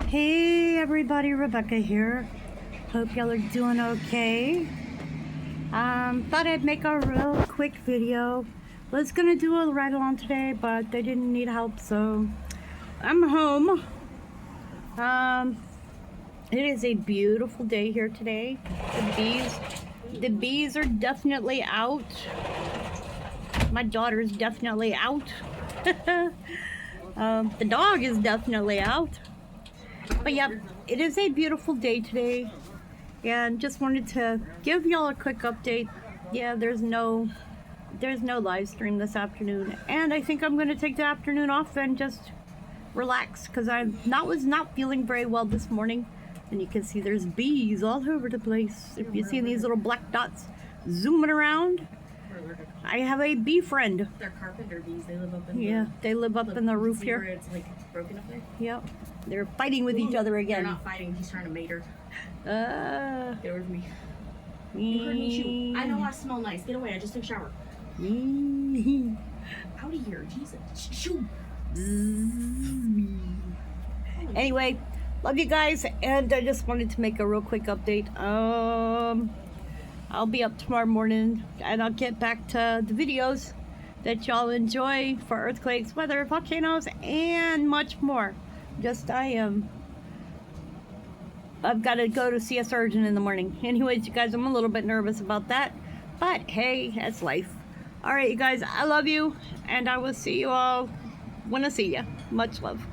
Hey everybody, Rebecca here. Hope y'all are doing okay. Thought I'd make a real quick video. Was gonna do a ride along today, but they didn't need help, so I'm home. It is a beautiful day here today. The bees are definitely out. My daughter's definitely out. The dog is definitely out. But yeah, it is a beautiful day today, and just wanted to give y'all a quick update. Yeah, there's no live stream this afternoon, and I think I'm going to take the afternoon off and just relax because I was not feeling very well this morning. And you can see there's bees all over the place. If you see these little black dots zooming around, I have a bee friend. They're carpenter bees. They live up in they live up in the roof here. It's like broken up there. Yep, they're fighting with each other again. They're not fighting. He's trying to mate her. Get over to me. You heard me shoot. I know I smell nice. Get away. I just took a shower. Out of here, Jesus. Shoot. Anyway, love you guys, and I just wanted to make a real quick update. I'll be up tomorrow morning, and I'll get back to the videos that y'all enjoy for earthquakes, weather, volcanoes, and much more. I've got to go to see a surgeon in the morning. Anyways, you guys, I'm a little bit nervous about that, but hey, that's life. All right, you guys, I love you, and I will see you all when I see you. Much love.